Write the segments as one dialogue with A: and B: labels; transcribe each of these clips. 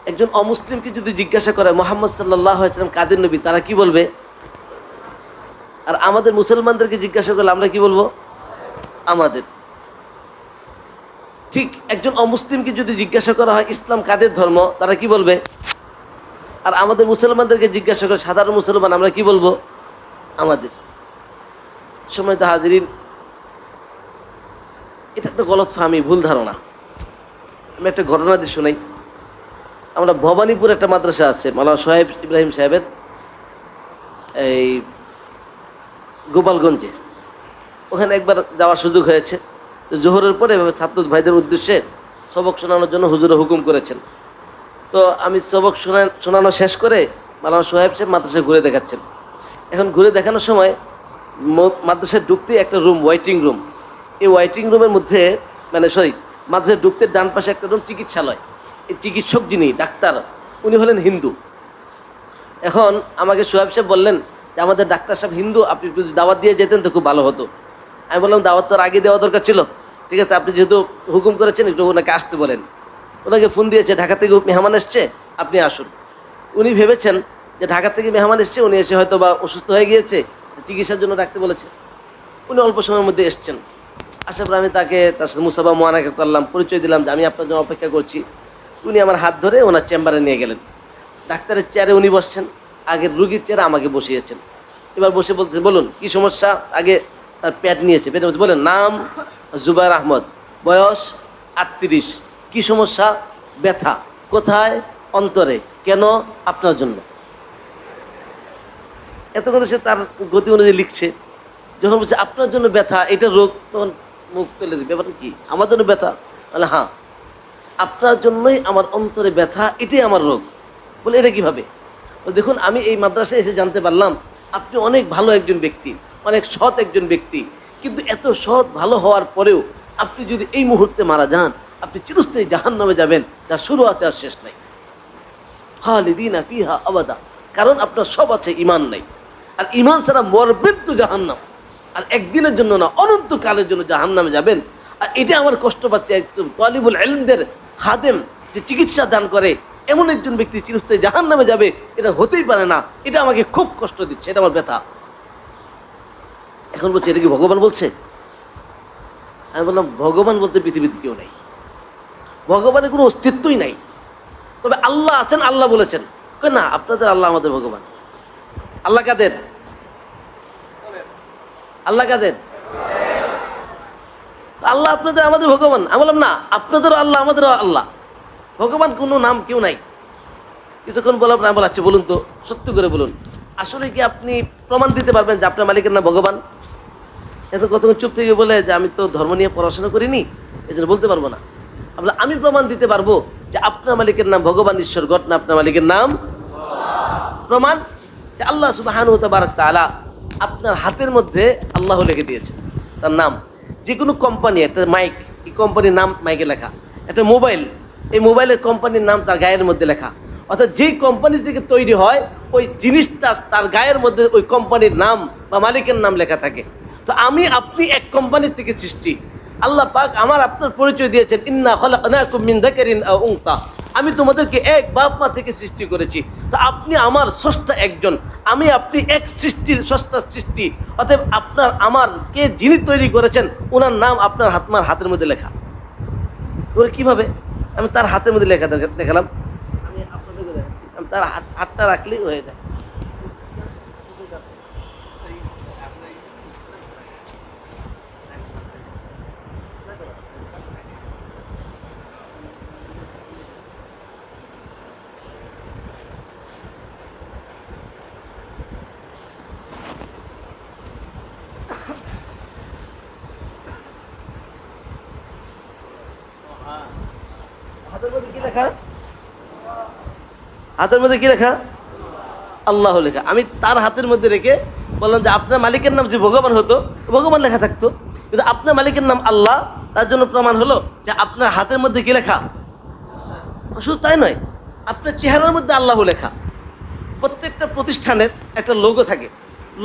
A: একজন অমুসলিমকে যদি জিজ্ঞাসা করে মোহাম্মদ সাল্লাল্লাহু আলাইহি ওয়াসাল্লাম কাদের নবী, তারা কি বলবে? আর আমাদের মুসলমানদেরকে জিজ্ঞাসা করলে আমরা কি বলবো? আমাদের। ঠিক একজন অমুসলিমকে যদি জিজ্ঞাসা করা হয় ইসলাম কাদের ধর্ম, তারা কি বলবে? আর আমাদের মুসলমানদেরকে জিজ্ঞাসা করে সাধারণ মুসলমান, আমরা কি বলবো? আমাদের। সম্মানিত হাজিরিন, এটা একটা গলতফাহমি, ভুল ধারণা। আমি একটা ঘটনা দিয়ে শোনাই। আমরা ভবানীপুর একটা মাদ্রাসা আছে মাওলানা সোহেব ইব্রাহিম সাহেবের, এই গোপালগঞ্জে। ওখানে একবার যাওয়ার সুযোগ হয়েছে। তো জোহরের পরে এভাবে ছাত্র ভাইদের উদ্দেশ্যে সবক শোনানোর জন্য হুজুরে হুকুম করেছেন। তো আমি সবক শোনানো শেষ করে মাওলানা সোহেব সাহেব মাদ্রাসায় ঘুরে দেখাচ্ছেন। এখন ঘুরে দেখানোর সময় মাদ্রাসায় ঢুকতে একটা রুম, ওয়েটিং রুম। এই ওয়েটিং রুমের মধ্যে মাদ্রাসায় ঢুকতে ডান পাশে একটা রুম চিকিৎসালয়। এই চিকিৎসক যিনি ডাক্তার, উনি হলেন হিন্দু। এখন আমাকে সোহেব সাহেব বললেন যে আমাদের ডাক্তার সাহেব হিন্দু, আপনি যদি দাওয়াত দিয়ে যেতেন তো খুব ভালো হতো। আমি বললাম দাওয়াত তো আগে দেওয়া দরকার ছিল। ঠিক আছে, আপনি যেহেতু হুকুম করেছেন একটু ওনাকে আসতে বলেন। ওনাকে ফোন দিয়েছে, ঢাকা থেকে মেহমান এসছে, আপনি আসুন। উনি ভেবেছেন যে ঢাকা থেকে মেহমান এসছে, উনি এসে হয়তো বা অসুস্থ হয়ে গিয়েছে, চিকিৎসার জন্য ডাকতে বলেছে। উনি অল্প সময়ের মধ্যে এসছেন। আসার পর আমি তার সাথে মুসাফা মোয়ানাকা করলাম, পরিচয় দিলাম যে আমি আপনার জন্য অপেক্ষা করছি। উনি আমার হাত ধরে ওনার চেম্বারে নিয়ে গেলেন। ডাক্তারের চেয়ারে উনি বসছেন, আগের রুগীর চেয়ারে আমাকে বসিয়েছেন। এবার বসে বলতেছেন, বলুন কি সমস্যা। আগে তার প্যাড নিয়েছে, প্যাডে বলছে, বলেন নাম জুবায়ের আহমদ, বয়স 38, কি সমস্যা? ব্যথা। কোথায়? অন্তরে। কেন? আপনার জন্য। এত কথা সে তার গতি অনুযায়ী লিখছে। যখন বলছে আপনার জন্য ব্যথা, এটা রোগ, তখন মুখ তুলে দিবে, ব্যাপারটা কি? আমার জন্য ব্যথা? বলে হ্যাঁ, আপনার জন্যই আমার অন্তরে ব্যথা, এটাই আমার রোগ। বলে এটা কীভাবে? দেখুন, আমি এই মাদ্রাসায় এসে জানতে পারলাম আপনি অনেক ভালো একজন ব্যক্তি, অনেক সৎ একজন ব্যক্তি, কিন্তু এত সৎ ভালো হওয়ার পরেও আপনি যদি এই মুহূর্তে মারা যান, আপনি চিরস্থায়ী জাহান্নামে যাবেন, যার শুরু আছে আর শেষ নাই। খালিদিনা ফিহা আবাদা। কারণ আপনার সব আছে, ইমান নাই। আর ইমান ছাড়া মরবেন তো জাহান্নাম, আর একদিনের জন্য না, অনন্তকালের জন্য জাহান্নামে যাবেন। আর এটা আমার কষ্ট পাচ্ছে একদম তালিবুল ইলমদের খাদেম, যে চিকিৎসা দান করে, এমন একজন ব্যক্তি চিরস্থায়ী জাহান্নামে যাবে, এটা হতেই পারে না। এটা আমাকে খুব কষ্ট দিচ্ছে, এটা আমার ব্যথা। এখন বলছে এটা কি ভগবান বলছে? আমি বললাম ভগবান বলতে পৃথিবীতে কেউ নেই, ভগবানের কোনো অস্তিত্বই নাই। তবে আল্লাহ আছেন, আল্লাহ বলেছেন। না, আপনাদের আল্লাহ, আমাদের ভগবান। আল্লাহ কাদের? আল্লাহ কাদের? আল্লাহ আপনাদের, আমাদের ভগবান। আমি বললাম না, আপনাদেরও আল্লাহ, আমাদেরও আল্লাহ। ভগবান কোনো নাম কেউ নাই। কিছুক্ষণ বলার পর আমি বলাচ্ছি, বলুন তো সত্য করে বলুন, আসলে কি আপনি প্রমাণ দিতে পারবেন যে আপনার মালিকের নাম ভগবান? এত কতক্ষণ চুপ থেকে বলে যে আমি তো ধর্ম নিয়ে পড়াশোনা করিনি, এই জন্য বলতে পারবো না। আমি প্রমাণ দিতে পারবো যে আপনার মালিকের নাম ভগবান, ঈশ্বর, গড না আপনার মালিকের নাম। প্রমাণ যে আল্লাহ সুবহানাহু ওয়া তাআলা আপনার হাতের মধ্যে আল্লাহ লিখে দিয়েছেন, তার নাম। যে কোনো কোম্পানি, একটা মাইক, এই কোম্পানির নাম মাইকে লেখা। একটা মোবাইল, এই মোবাইলের কোম্পানির নাম তার গায়ের মধ্যে লেখা। অর্থাৎ যেই কোম্পানি থেকে তৈরি হয় ওই জিনিসটা তার গায়ের মধ্যে ওই কোম্পানির নাম বা মালিকের নাম লেখা থাকে। তো আমি আপনি এক কোম্পানির থেকে সৃষ্টি। আল্লাহ পাক আমার আপনার পরিচয় দিয়েছেন, ইন্না খলাকনাকুম মিন যাকারিন আও উনসা, আমি তোমাদেরকে এক বাপ মা থেকে সৃষ্টি করেছি। তো আপনি আমার স্রষ্টা একজন, আমি আপনি এক সৃষ্টির স্রষ্টার সৃষ্টি। অতএব আপনার আমার কে যিনি তৈরি করেছেন, ওনার নাম আপনার হাতের মধ্যে লেখা। তোর কিভাবে? আমি তার হাতের মধ্যে লেখা দেখালাম। আমি আপনাদেরকে দেখাচ্ছি, আমি তার হাতটা রাখলেই হয়ে যায়। হাতের মধ্যে কি লেখা? হাতের মধ্যে কি লেখা? আল্লাহ লেখা। আমি তার হাতের মধ্যে রেখে বললাম যে আপনার মালিকের নাম যে ভগবান হতো, ভগবান লেখা থাকতো, কিন্তু আপনার মালিকের নাম আল্লাহ। তার জন্য প্রমাণ হলো যে আপনার হাতের মধ্যে কি লেখা। শুধু তাই নয়, আপনার চেহারার মধ্যে আল্লাহ লেখা। প্রত্যেকটা প্রতিষ্ঠানের একটা লোগো থাকে,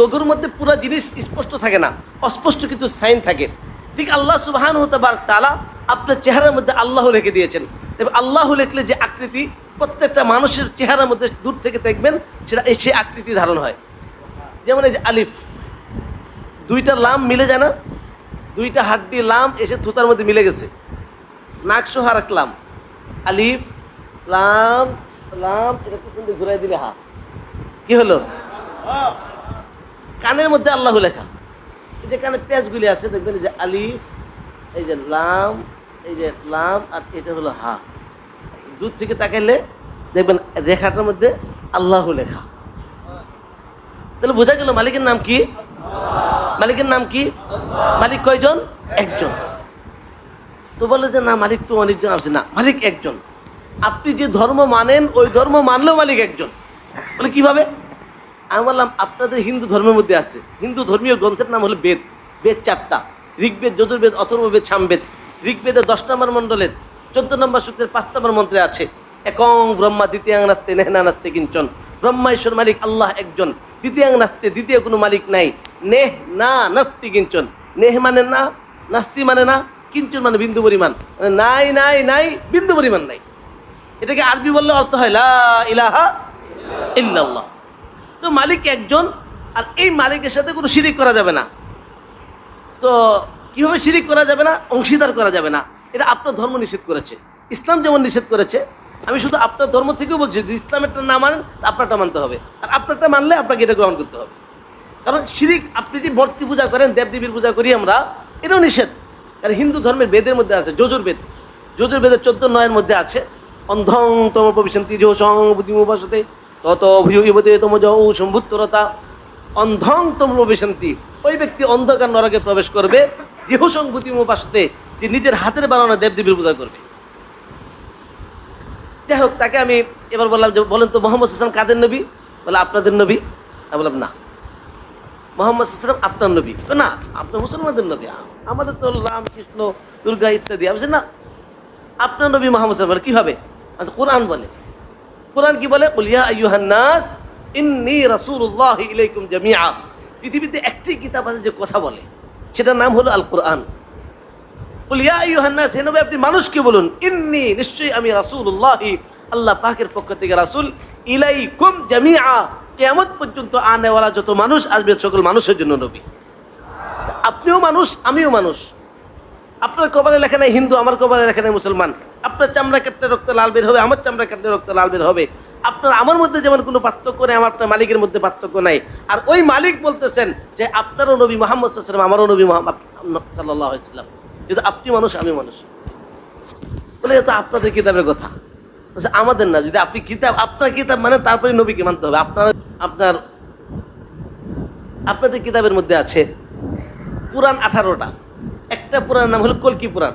A: লোগোর মধ্যে পুরো জিনিস স্পষ্ট থাকে না, অস্পষ্ট কিন্তু সাইন থাকে। ঠিক আল্লাহ সুবহানাহু ওয়া তাআলা আপনার চেহারার মধ্যে আল্লাহ লিখে দিয়েছেন। এবার আল্লাহ লিখলে যে আকৃতি প্রত্যেকটা মানুষের চেহারার মধ্যে দূর থেকে দেখবেন সেটা সেই আকৃতি ধারণ হয়। যেমন এই যে আলিফ, দুইটা লাম মিলে যায় না, দুইটা হাড্ডি লাম এসে থুতার মধ্যে মিলে গেছে, নাক সহ আর এক লাম, আলিফ লাম লাম, এটা পিছন দিয়ে ঘুরাই দিলে হা, কি হলো? কানের মধ্যে আল্লাহ লেখা। এই যে কানে পেঁচগুলি আছে দেখবেন, এই যে আলিফ, এই যে লাম, এই যে লাম, আর এটা হলো হা। দূর থেকে তাকাইলে দেখবেন রেখাটার মধ্যে আল্লাহ লেখা। তাহলে বোঝা গেল মালিকের নাম কি? মালিকের নাম কি? মালিক কয়জন? একজন। তো বলে যে না মালিক তো অনেকজন আছে, না, মালিক একজন। আপনি যে ধর্ম মানেন ওই ধর্ম মানলেও মালিক একজন। বলে কিভাবে? আমি বললাম আপনাদের হিন্দু ধর্মের মধ্যে আছে, হিন্দু ধর্মীয় গ্রন্থের নাম হলো বেদ। বেদ 4টা, ঋগ্বেদ, যজুর্বেদ, অথর্ববেদ, সামবেদ। ঋগ্বেদের 10 নম্বর মণ্ডলের 14 নম্বর সূত্রের 5 নম্বর মন্ত্রে আছে একং ব্রহ্মা দ্বিতীয়াং নাস্তে নেহনা নাস্তে কিঞ্চন। ব্রহ্মা ঈশ্বর মালিক আল্লাহ একজন, দ্বিতীয়াং নাস্তে, দ্বিতীয় কোনো মালিক নাই, নেহ না নাস্তি কিঞ্চন। নেহ মানে না, নাস্তি মানে না, কিঞ্চন মানে বিন্দু পরিমাণ, মানে নাই নাই নাই, বিন্দু পরিমাণ নাই। এটাকে আরবি বললে অর্থ হয় লা ইলাহা ইল্লাল্লাহ। তো মালিক একজন, আর এই মালিকের সাথে কোনো শিরিক করা যাবে না। তো কিভাবে শিরিক করা যাবে না? অংশীদার করা যাবে না। এটা আপনার ধর্ম নিষেধ করেছে, ইসলাম যেমন নিষেধ করেছে। আমি শুধু আপনার ধর্ম থেকেও বলছি, যদি ইসলামেরটা না মানেন আপনারটা মানতে হবে, আর আপনারটা মানলে আপনাকে এটা গ্রহণ করতে হবে। কারণ শিরিক, আপনি যদি মূর্তি পূজা করেন, দেবদেবীর পূজা করি আমরা, এটাও নিষেধ। কারণ হিন্দু ধর্মের বেদের মধ্যে আছে, যজুর্বেদ, যজুর্বেদের 14:9 মধ্যে আছে অন্ধং তম প্রবিশন্তি জো সং বুদ্ধিমুপাসতে তত ভূয়তে তম যৌ সম্ভুত্তরতা। অন্ধং তম প্রবিশন্তি, ওই ব্যক্তি অন্ধকার নরকে প্রবেশ করবে, যেহ সং বুদ্ধিমুপাসতে, যে নিজের হাতের বানানো দেবদেবীর পূজা করবে। যাই হোক, তাকে আমি এবার বললাম যে বলেন তো মোহাম্মদ সাল্লাল্লাহু আলাইহি ওয়াসাল্লাম কাদের নবী? বলে আপনাদের নবী। আমি বললাম না, মোহাম্মদ সাল্লাল্লাহু আলাইহি ওয়াসাল্লাম আপনার নবী। না, আপনার মুসলমানদের নবী, আমাদের তো রাম কৃষ্ণ দুর্গা ইত্যাদি। আমি বলছি না, আপনার নবী মোহাম্মদ সাল্লাল্লাহু আলাইহি ওয়াসাল্লাম। কিভাবে? আচ্ছা, কোরআন বলে। কোরআন কি বলে? কুল ইয়া আইয়ুহান নাস ইন্নী রাসূলুল্লাহি ইলাইকুম জামিআ। পৃথিবীতে একটি কিতাব আছে যে কথা বলে, সেটার নাম হলো আল কোরআন। কুল ইয়া আইয়ুহান নাস, হে নবী আপনি মানুষকে বলুন, ইন্নী, নিশ্চয়ই আমি রাসূলুল্লাহি, আল্লাহ পাকের পক্ষ থেকে রাসূল, ইলাইকুম জামিআ, কিয়ামত পর্যন্ত আনেওয়ালা যত মানুষ আসবে সকল মানুষের জন্য নবী। আপনিও মানুষ, আমিও মানুষ। আপনার কপালে লেখা নাই হিন্দু, আমার কপালে লেখা নাই মুসলমান। আপনার চামড়া কাটলে রক্ত লাল বের হবে, আমার চামড়া কাটলে রক্ত লাল বের হবে। আপনার আমার মধ্যে যেমন কোনো পার্থক্য নেই, আমার আপনার মালিকের মধ্যে পার্থক্য নাই। আর ওই মালিক বলতেছেন যে আপনারও নবী মুহাম্মদ সাল্লাল্লাহু আলাইহি ওয়াসাল্লাম, আমারও নবী মুহাম্মদ সাল্লাল্লাহু আলাইহি ওয়াসাল্লাম। কিন্তু আপনি মানুষ, আমি মানুষ। বলে এটা আপনাদের কিতাবের কথা, আমাদের না। যদি আপনি কিতাব, আপনার কিতাব মানে তারপরে নবীকে মানতে হবে। আপনার আপনাদের কিতাবের মধ্যে আছে পুরাণ 18টা। একটা পুরাণের নাম হলো কল্কি পুরাণ।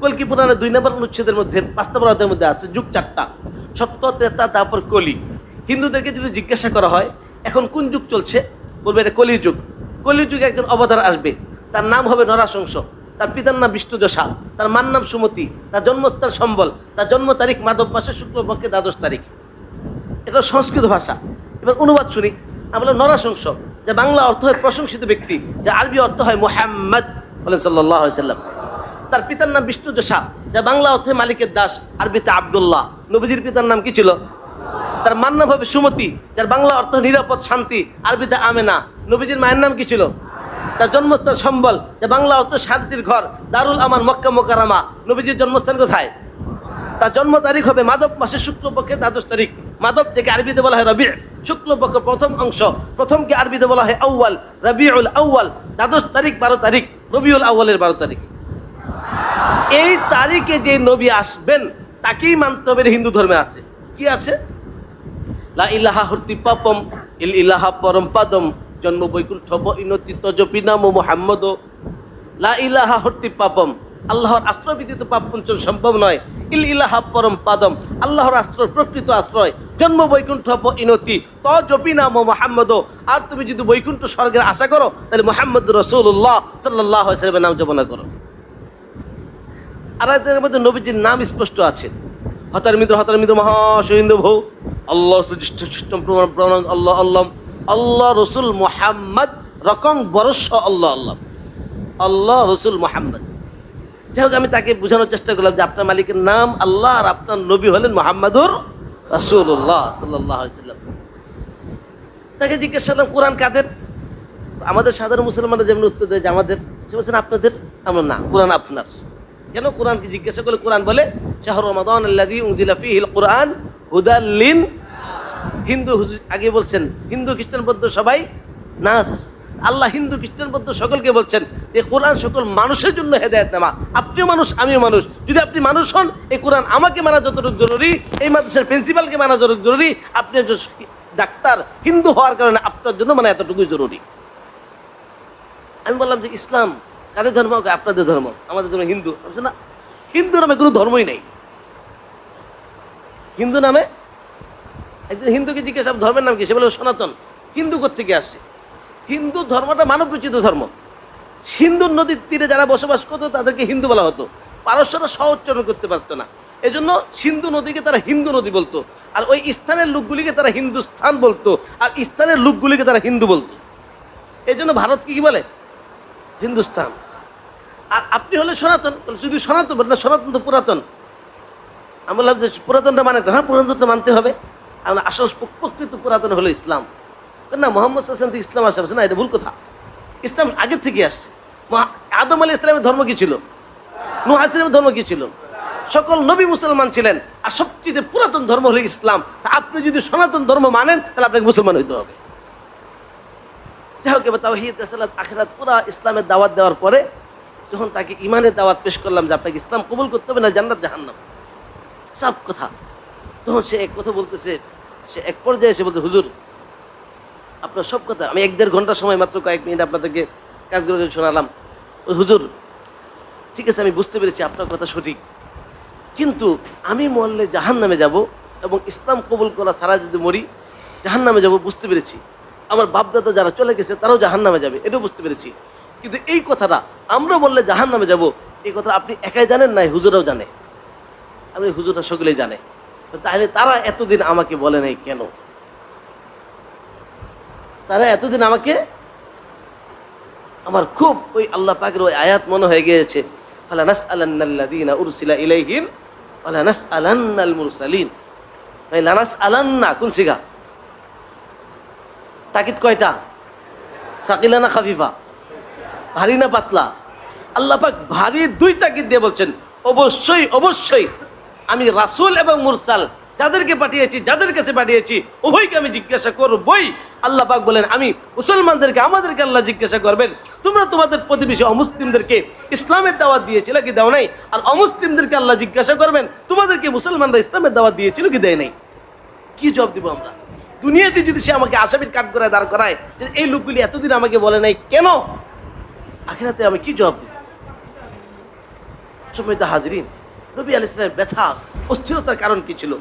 A: কল্কি পুরাণের 2 নম্বর অনুচ্ছেদের মধ্যে 5 নম্বর অধ্যায়ের মধ্যে আছে যুগ 4টা, সত্য, ত্রেতা, তারপর কলি। হিন্দুদেরকে যদি জিজ্ঞাসা করা হয় এখন কোন যুগ চলছে, বলবে এটা কলি যুগ। কলি যুগে একজন অবতার আসবে, তার নাম হবে নরাশংস, তার পিতার নাম বিষ্ণুদশা, তার মার নাম সুমতি, তার জন্মস্থান সম্বল, তার জন্ম তারিখ মাধব মাসের শুক্লপক্ষে 12 তারিখ। এটা সংস্কৃত ভাষা। এবার অনুবাদ শুনি। আমরা নরাশংস, যে বাংলা অর্থ হয় প্রশংসিত ব্যক্তি, যে আরবি অর্থ হয় মুহাম্মদ বলেন সাল্লাল্লাহু আলাইহি ওয়াসাল্লাম। তার পিতার নাম বিষ্ণুদশা, যা বাংলা অর্থ হয় মালিকের দাস, আরবিতে আব্দুল্লাহ। নবীজির পিতার নাম কি ছিল? তার মার নাম হবে সুমতি, যার বাংলা অর্থ নিরাপদ শান্তি, আরবিতে আমেনা। নবীজির মায়ের নাম কি ছিল? তার জন্মস্থান সম্বল, যা বাংলা অর্থ শান্তির ঘর, দারুল আমান, মক্কা মুকাররমা। নবীজির জন্মস্থান কোথায়? তার জন্ম তারিখ হবে মাধব মাসের শুক্লপক্ষে 12 তারিখ। মাধব থেকে আরবিতে বলা হয় রবি, শুক্লপক্ষ প্রথম অংশ, প্রথমকে আরবিতে বলা হয় আউয়াল, রবিউল আউয়াল। 12 তারিখ 12 তারিখ, রবিউল আউয়ালের 12 তারিখ। এই তারিখে যে নবী আসবেন তাকেই মানতে হবে। হিন্দু ধর্মে আছে কি আছে? লা ইলাহা হর্তি পাপম ইল ইলাহা পরম পাদম জন্ম বৈকুণ্ঠ ইনতি তজপি নাম মুহাম্মদ। লা ইলাহা হর্তি পাপম, আল্লাহর আশ্রয় ব্যতীত পাপ মোচন সম্ভব নয়। ইল ইলাহা পরম পাদম, আল্লাহর আশ্রয় প্রকৃত আশ্রয়। জন্ম বৈকুণ্ঠ ইনতি তজপি নাম মুহাম্মদ। আর তুমি যদি বৈকুণ্ঠ স্বর্গের আশা করো তাহলে মুহাম্মদ রাসূলুল্লাহ সাল্লাল্লাহু আলাইহি ওয়াসাল্লামের নাম জপনা করো। আর এর মধ্যে নবীজির নাম স্পষ্ট আছে। হতার মহাশহিন্দ ভৌ আল্লাহ প্রমাণ আল্লাহ আল্লাহ আল্লাহ রসুল মোহাম্মদ রকম বরস আল্লাহ আল্লাহ আল্লাহ রসুল মোহাম্মদ। যাই হোক, আমি তাকে বোঝানোর চেষ্টা করলাম যে আপনার মালিকের নাম আল্লাহ আর আপনার নবী হলেন মুহাম্মাদুর রাসূলুল্লাহ সাল্লাল্লাহু আলাইহি ওয়াসাল্লাম। তাকে জিজ্ঞেস করলাম কোরআন কাদের? আমাদের সাধারণ মুসলমানরা যেমন উত্তর দেয় যে আমাদের, সে বলছেন আপনাদের। আমরা না, কোরআন আপনার। কেন? কোরআনকে জিজ্ঞাসা করলে কোরআন বলে শাহরু রমাদান আল্লাযী উনজিলা ফীহিল কুরআন হুদাল লিন। হিন্দু আগে বলছেন হিন্দু খ্রিস্টান বৌদ্ধ সবাই নাস। আল্লাহ হিন্দু খ্রিস্টান বৌদ্ধ সকলকে বলছেন যে কোরআন সকল মানুষের জন্য হেদায়েতনামা। আপনিও মানুষ, আমিও মানুষ। যদি আপনি মানুষ হন, এই কোরআন আমাকে মানা যতটুকু জরুরি, এই মাদ্রাসার প্রিন্সিপালকে মানা যতটুকু জরুরি, আপনি একজন ডাক্তার হিন্দু হওয়ার কারণে আপনার জন্য মানে এতটুকুই জরুরি। আমি বললাম যে ইসলাম কাদের ধর্ম? আপনাদের ধর্ম। আমাদের ধর্ম হিন্দু। বলছে না, হিন্দু নামে কোনো ধর্মই নেই। হিন্দু নামে একজন হিন্দুকে জিজ্ঞেস ধর্মের নাম কি? সে বলে সনাতন। হিন্দু কোত্থেকে আসছে? হিন্দু ধর্মটা মানব রচিত ধর্ম। সিন্ধু নদীর তীরে যারা বসবাস করতো তাদেরকে হিন্দু বলা হতো। পারস্যরা স উচ্চারণ করতে পারতো না, এজন্য সিন্ধু নদীকে তারা হিন্দু নদী বলতো। আর ওই স্থানের লোকগুলিকে তারা হিন্দুস্থান বলতো, আর স্থানের লোকগুলিকে তারা হিন্দু বলতো। এই জন্য ভারতকে কি বলে? হিন্দুস্তান। আর আপনি হলে সনাতন। যদি সনাতন বলেন না, সনাতন তো পুরাতন। আমি বললাম যে পুরাতনটা মানে, হ্যাঁ পুরাতনটা মানতে হবে। আমরা আসল প্রকৃত পুরাতন হলো ইসলাম। না, মোহাম্মদ সাল্লাল্লাহু আলাইহি ওয়াসাল্লাম থেকে ইসলাম আসছে না, এটা ভুল কথা। ইসলাম আগের থেকে আসছে। আদম আলাইহিস সালামের ধর্ম কি ছিল? নূহ আলাইহিস সালামের ধর্ম কি ছিল? সকল নবী মুসলমান ছিলেন, আর সবচেয়ে পুরাতন ধর্ম হলো ইসলাম। আপনি যদি সনাতন ধর্ম মানেন তাহলে আপনাকে মুসলমান হইতে হবে। যাই হোক, এবার তাওহীদ রিসালাত আখিরাত পুরা ইসলামের দাওয়াত দেওয়ার পরে যখন তাকে ইমানের দাওয়াত পেশ করলাম যে আপনাকে ইসলাম কবুল করতে হবে না জান্নাত জাহান্নাম, সব কথা, তখন সে এক কথা বলতেছে। সে এক পর্যায়ে এসে বলতে, হুজুর আপনার সব কথা আমি 1-1.5 ঘন্টা সময় মাত্র কয়েক মিনিট আপনাদেরকে কাজগুলো শোনালাম। হুজুর ঠিক আছে, আমি বুঝতে পেরেছি আপনার কথা সঠিক, কিন্তু আমি মরলে জাহান্নামে যাব এবং ইসলাম কবুল করা ছাড়া যদি মরি জাহান্নামে যাব, বুঝতে পেরেছি। আমার বাপদাদা যারা চলে গেছে তারাও জাহান্নামে যাবে, এটাও বুঝতে পেরেছি। কিন্তু এই কথাটা আমরা বললে জাহান্নামে যাব, এই কথা আপনি একাই জানেন না, হুজুরাও জানে। আমি হুজুরা সকলেই জানে। তাহলে তারা এতদিন আমাকে বলে নাই কেন? তারা এতদিন আমাকে, আমার খুব ওই আল্লাহ পাকের ওই আয়াত মনে হয়ে গিয়েছে, ফালা নাসআলান্নাল্লাযীনা উরসিলা ইলাইহিম ওয়ালা নাসআলান্নাল মুরসালিন। ভাই লা নাসআলান্না কোন সিগা? তাকিদ কয়টা? সাকিলা না খাফিফা? ভারী না পাতলা? আল্লাহ পাক ভারী 2 তাকিদ দিয়ে বলছেন, অবশ্যই অবশ্যই আমি রাসূল এবং মুরসাল যাদেরকে পাঠিয়েছি, যাদের কাছে পাঠিয়েছি উভয়কে আমি জিজ্ঞাসা করবই। আল্লাহ পাক বলেন, আমি মুসলমানদেরকে, আমাদেরকে আল্লাহ জিজ্ঞাসা করবেন, তোমরা তোমাদের প্রতিবেশী অমুসলিমদেরকে ইসলামের দাওয়াত দিয়েছিল কি দাও নাই? আর অমুসলিমদেরকে আল্লাহ জিজ্ঞাসা করবেন, তোমাদেরকে মুসলমানরা ইসলামের দাওয়াত দিয়েছিল কি দেয় নাই? কি জবাব দিব আমরা? দুনিয়াতে যদি সে আমাকে আসামির কাঠ করে দাঁড় করায় যে এই লোকগুলি এতদিন আমাকে বলে নাই কেন, আখিরাতে আমি কি জবাব দিব? সম্মানিত হাজরিন, নবী আলাইহিস সালামের ব্যথা অস্থিরতার কারণ কি ছিল?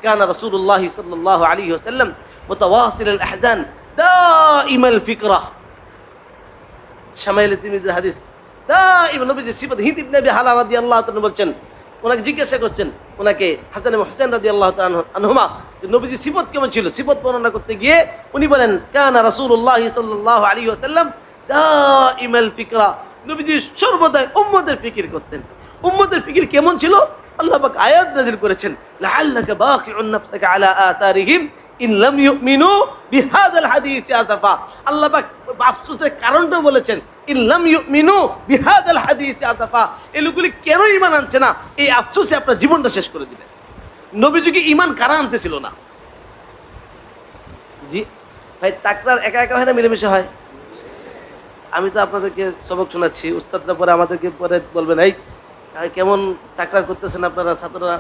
A: কানা রাসূলুল্লাহ সাল্লাল্লাহু আলাইহি ওয়াসাল্লাম মুতাওয়াসিলাল আহজান দাইমাল ফিকরা। শামাইল তিরমিজির হাদিস, দাইমান নবীজি সিফাত। হিন্দ ইবনে আবি হালা রাদিয়াল্লাহু তাআলা বলছেন, ওনাকে জিজ্ঞাসা করছেন, ওনাকে হাসান এবং হুসাইন রাদিয়াল্লাহু তাআলা আনহুমা, নবীজি সিফাত কেমন ছিল? সিফাত বর্ণনা করতে গিয়ে উনি বলেন, কানা রাসূলুল্লাহ সাল্লাল্লাহু আলাইহি ওয়াসাল্লাম দাইমাল ফিকরা। নবীজি সর্বদাই উম্মতের ফিকির করতেন। উম্মতের ফিকির কেমন ছিল? আল্লাহ পাক আয়াত নাযিল করেছেন, লাআল্লাকা বাখিউন নাফসাকা আলা আতারিহিম ইন লাম ইউমিনু বিহাযাল হাদিসি আসাফা। আল্লাহ পাক আফসোসের কারণটা বলেছেন, ইন লাম ইউমিনু বিহাযাল হাদিসি আসাফা। এই লোকগুলি কেন ঈমান আনছে না, এই আফসোসে আপনার জীবনটা শেষ করে দিবেন। নবীজিকে ঈমান কারা আনতেছিল না? জি ভাই, তাকরার একা একা হয় না মিলেমিশে হয়? আমি তো আপনাদেরকে সবক শোনাচ্ছি, উস্তাদরা পরে আমাদেরকে পরে বলবেন, এই কেমন তাকরার করতেছেন আপনারা, ছাত্ররা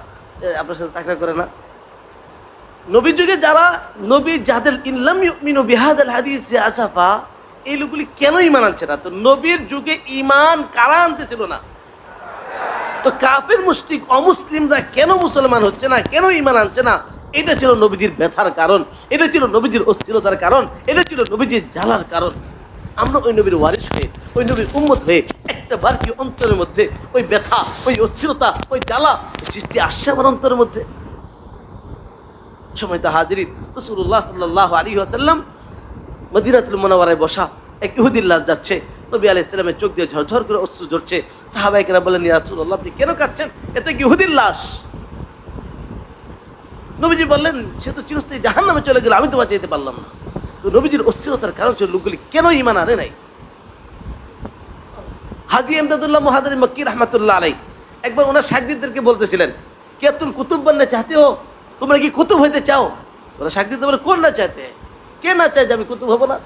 A: আপনার সাথে তাকরার করে না। নবীর যুগে যারা নবী, যাদের ইনলাম ইউমিনু বিহাযাল হাদিসি আসাফা, এই লোকগুলি কেন ঈমান আনছে না? তো নবীর যুগে ঈমান কারা আনতেছিল না? তো কাফের মুশরিক অমুসলিমরা কেন মুসলমান হচ্ছে না, কেন ঈমান আনছে না? এটা ছিল নবীজির ব্যথার কারণ, এটা ছিল নবীজির অস্থিরতার কারণ, এটা ছিল নবীজির জ্বালার কারণ। আমরা ওই নবীর ওয়ারিস হয়ে, ওই নবীর উম্মত হয়ে একটা বার কি অন্তরের মধ্যে ওই ব্যথা, ওই অস্থিরতা, ওই জ্বালা সৃষ্টি আসছে আমার অন্তরের মধ্যে? সময় তো হাজিরিন, রাসূলুল্লাহ সাল্লাল্লাহু আলাইহি ওয়াসাল্লাম মদিনাতুল মুনাওয়ারায় বসা এক ইহুদির লাশ যাচ্ছে, নবী আলাইহিস সালামের চোখ দিয়ে ঝরঝর করে অশ্রু ঝরছে। সাহাবায়ে বলেন, ইয়া রাসূলুল্লাহ, আপনি কেন কাঁদছেন? এ তো ইহুদির লাশ। নবীজি বললেন, সে তো চিরস্থায়ী জাহান্নামে চলে গেল, আমি তো বাঁচাইতে পারলাম না। তো নবীজির অস্থিরতার কারণ ছিল লোকগুলি কেন ঈমান আনে নাই। হাজী ইমদাদুল্লাহ মুহাদ্দিস মক্কি রাহমাতুল্লাহ আলাইহি একবার ওনার শাগিরদেরকে বলতেছিলেন, কে তুম কুতুব बनना चाहते हो, তোমরা কি কুতুব হইতে চাও? ওরা শাগিরদের বলে, কোন না চাইতে, কে না চায় যে আমি কুতুব হব না?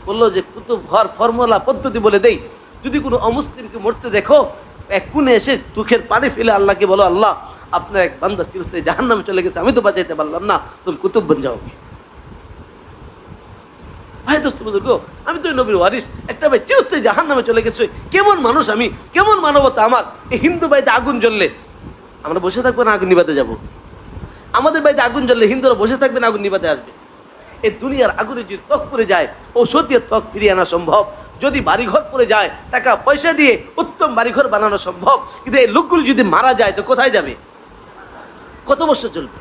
A: বললো যে কুতুব হওয়ার ফর্মুলা পদ্ধতি বলে দেই। যদি কোনো অমুসলিমকে মরতে দেখো, এক কোণে এসে চোখের পানি ফেলে আল্লাহকে বলো, আল্লাহ আপনার এক বান্দা চিরস্থায়ী জাহান্নামে চলে গেছে, আমি তো বাঁচাইতে পারলাম না, তুমি কুতুব বন যাওগে। ভাই দোস্ত বুজুর্গ, আমি তো নবীর ওয়ারিস, একটা ভাই চিরস্থায়ী জাহান্নামে চলে গেছে, কেমন মানুষ আমি, কেমন মানবতা আমার। এই হিন্দু বাড়িতে আগুন জ্বললে আমরা বসে থাকবো না আগুন নিবাতে যাব? আমাদের বাড়িতে আগুন জ্বললে হিন্দুরা বসে থাকবে না আগুন নিবাতে আসবে? এই দুনিয়ার আগুনে যদি ত্বক পড়ে যায়, ঔষধ দিয়ে ত্বক ফিরিয়ে আনা সম্ভব। যদি বাড়িঘর পড়ে যায়, টাকা পয়সা দিয়ে উত্তম বাড়িঘর বানানো সম্ভব। কিন্তু এই লোকগুলো যদি মারা যায় তো কোথায় যাবে? কত বছর চলবে?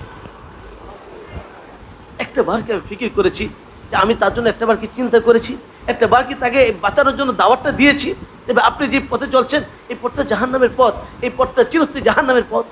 A: একটা বারকে আমি ফিকির করেছি যে আমি তার জন্য একটা বার কি চিন্তা করেছি, একটা বার কি তাকে বাঁচানোর জন্য দাওয়াতটা দিয়েছি, তবে আপনি যে পথে চলছেন এই পথটা জাহান্নামের পথ, এই পথটা চিরস্থায়ী জাহান্নামের পথ।